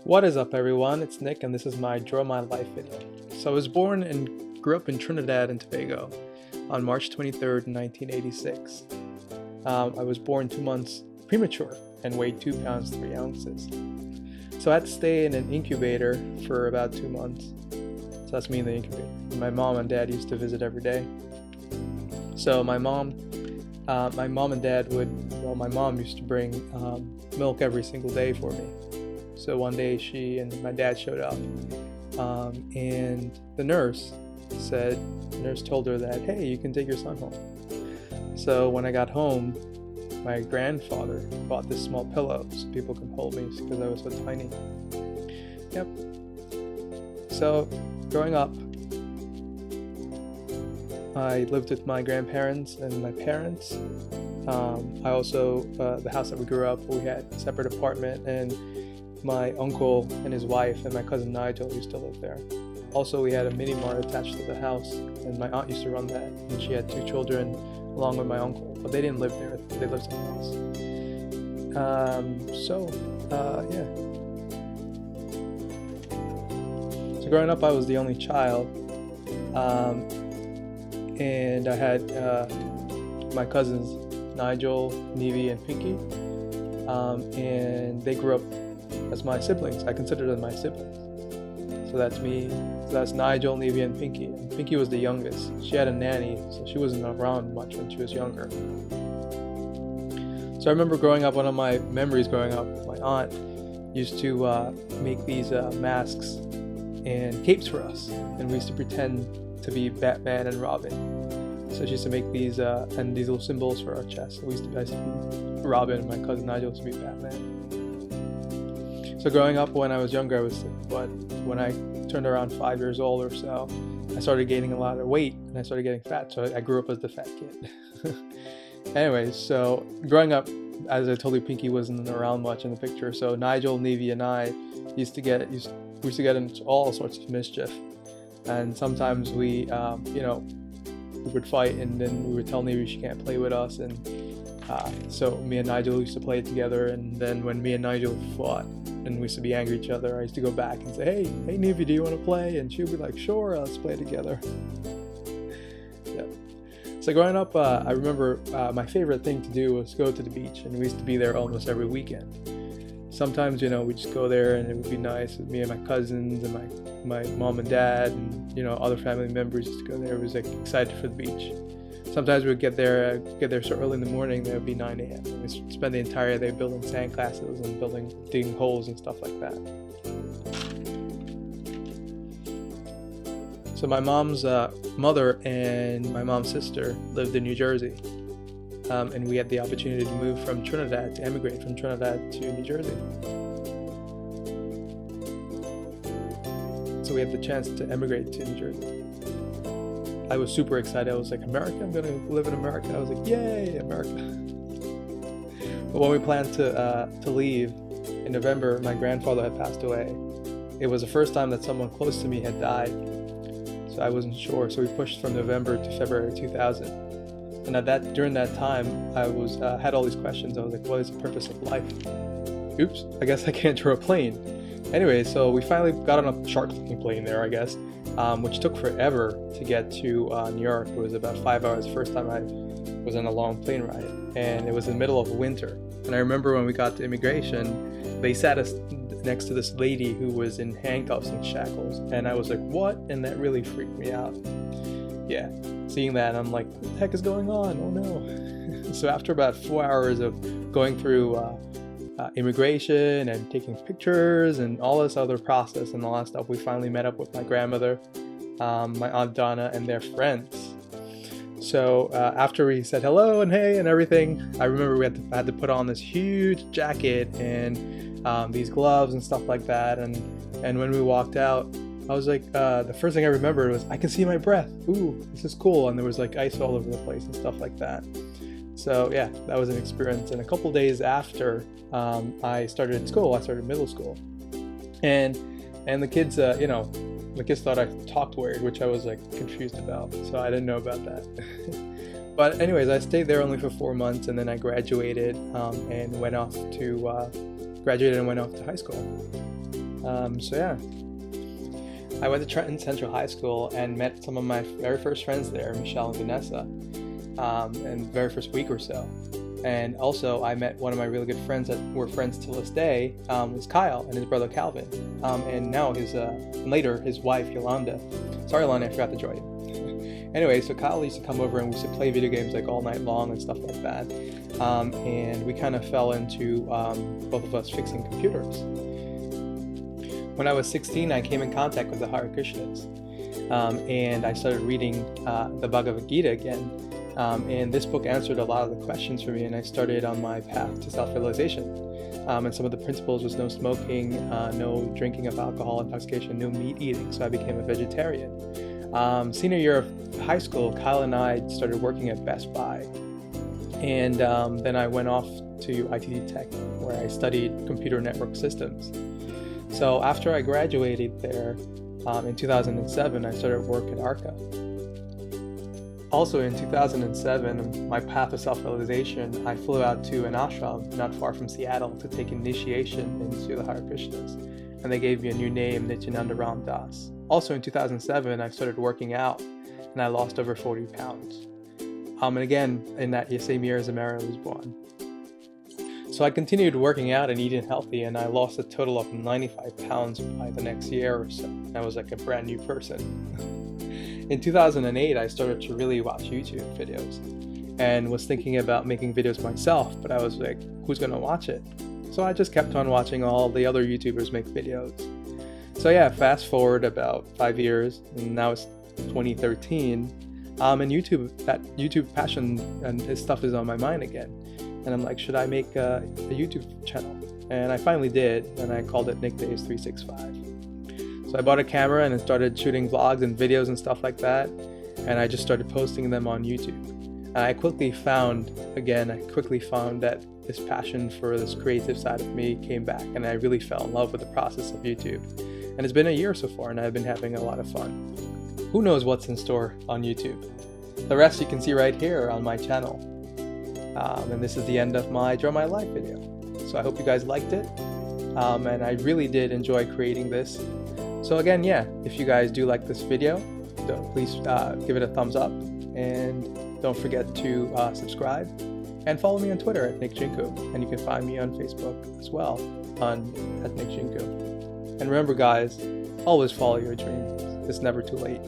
What is up, everyone? It's Nick, and this is my Draw My Life video. So I was born and grew up in Trinidad and Tobago on March 23rd, 1986. I was born 2 months premature and weighed 2 pounds 3 ounces. So I had to stay in an incubator for about 2 months. So that's me in the incubator. My mom and dad used to visit every day. So my mom and dad my mom used to bring milk every single day for me. So one day she and my dad showed up, and the nurse told her that, hey, you can take your son home. So when I got home, my grandfather bought this small pillow so people can hold me because I was so tiny. Yep. So growing up, I lived with my grandparents and my parents. I also, the house that we grew up, we had a separate apartment, and my uncle and his wife and my cousin Nigel used to live there. Also, we had a mini mart attached to the house, and my aunt used to run that, and she had 2 children along with my uncle, but they didn't live there, they lived somewhere else. Yeah. So growing up, I was the only child, and I had my cousins Nigel, Nevi, and Pinky, and they grew up as my siblings. I consider them my siblings. So that's me. So that's Nigel, Nevi, and Pinky. And Pinky was the youngest. She had a nanny, so she wasn't around much when she was younger. So I remember growing up, one of my memories growing up, my aunt used to make these masks and capes for us, and we used to pretend to be Batman and Robin. So she used to make these and these little symbols for our chests. So I used to be Robin, and my cousin Nigel used to be Batman. So growing up, when I was younger, I was sick, but when I turned around 5 years old or so, I started gaining a lot of weight, and I started getting fat, so I grew up as the fat kid. Anyways, so growing up, as I told you, Pinky wasn't around much in the picture, so Nigel, Nevi, and I used to get into all sorts of mischief, and sometimes we would fight, and then we would tell Nevi she can't play with us, and so me and Nigel used to play together, and then when me and Nigel fought, and we used to be angry at each other, I used to go back and say, hey Nevi, do you want to play? And she would be like, sure, let's play together. Yeah. So growing up, I remember my favorite thing to do was go to the beach, and we used to be there almost every weekend. Sometimes, we just go there, and it would be nice with me and my cousins and my mom and dad, and other family members used to go there. It was like excited for the beach. Sometimes we would get there so early in the morning that it would be 9 a.m. and we'd spend the entire day building sandcastles and digging holes and stuff like that. So my mom's mother and my mom's sister lived in New Jersey, and we had the opportunity to move from Trinidad, to emigrate from Trinidad to New Jersey. So we had the chance to emigrate to New Jersey. I was super excited. I was like, America, I'm going to live in America. I was like, yay, America. But when we planned to leave in November, my grandfather had passed away. It was the first time that someone close to me had died, so I wasn't sure. So we pushed from November to February 2000. And during that time, I had all these questions. I was like, what is the purpose of life? Oops, I guess I can't draw a plane. Anyway, so we finally got on a shark-looking plane there, I guess, which took forever to get to New York. It was about 5 hours the first time I was on a long plane ride, and it was in the middle of winter. And I remember when we got to immigration, they sat us next to this lady who was in handcuffs and shackles, and I was like, what? And that really freaked me out. Yeah, seeing that, I'm like, what the heck is going on? Oh no. So after about 4 hours of going through immigration and taking pictures and all this other process and all that stuff, we finally met up with my grandmother, my Aunt Donna, and their friends. So after we said hello and hey and everything, I remember we had to put on this huge jacket and these gloves and stuff like that, and when we walked out, I was like, the first thing I remembered was, I can see my breath. Ooh, this is cool. And there was like ice all over the place and stuff like that. So yeah, that was an experience. And a couple days after I started school, I started middle school, and the kids, the kids thought I talked weird, which I was like confused about. So I didn't know about that. But anyways, I stayed there only for 4 months, and then I graduated and went off to high school. So yeah, I went to Trenton Central High School and met some of my very first friends there, Michelle and Vanessa, in the very first week or so. And also I met one of my really good friends that we're friends till this day, was Kyle and his brother Calvin. And now later his wife Yolanda. Sorry Yolanda, I forgot to join you. Anyway, so Kyle used to come over and we used to play video games like all night long and stuff like that. And we kind of fell into both of us fixing computers. When I was 16, I came in contact with the Hare Krishnas, and I started reading the Bhagavad Gita again. And this book answered a lot of the questions for me, and I started on my path to self-realization. And some of the principles was no smoking, no drinking of alcohol, intoxication, no meat eating, so I became a vegetarian. Senior year of high school, Kyle and I started working at Best Buy. And then I went off to ITT Tech, where I studied computer network systems. So after I graduated there in 2007, I started work at Arca. Also in 2007, my path to self-realization, I flew out to an ashram not far from Seattle to take initiation into the Hare Krishnas. And they gave me a new name, Nityananda Ram Das. Also in 2007, I started working out and I lost over 40 pounds. And again, in that same year as Amara was born. So I continued working out and eating healthy, and I lost a total of 95 pounds by the next year or so. I was like a brand new person. In 2008, I started to really watch YouTube videos and was thinking about making videos myself, but I was like, who's gonna watch it? So I just kept on watching all the other YouTubers make videos. So yeah, fast forward about 5 years, and now it's 2013. And that YouTube passion and his stuff is on my mind again. And I'm like, should I make a YouTube channel? And I finally did, and I called it Nick Days 365. So I bought a camera and I started shooting vlogs and videos and stuff like that. And I just started posting them on YouTube. And I quickly found that this passion for this creative side of me came back, and I really fell in love with the process of YouTube. And it's been a year so far, and I've been having a lot of fun. Who knows what's in store on YouTube? The rest you can see right here on my channel. And this is the end of my Draw My Life video. So I hope you guys liked it. And I really did enjoy creating this. So again, yeah, if you guys do like this video, please give it a thumbs up. And don't forget to subscribe. And follow me on Twitter at Nick Jinku. And you can find me on Facebook as well at Nick Jinku. And remember guys, always follow your dreams. It's never too late.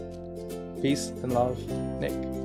Peace and love, Nick.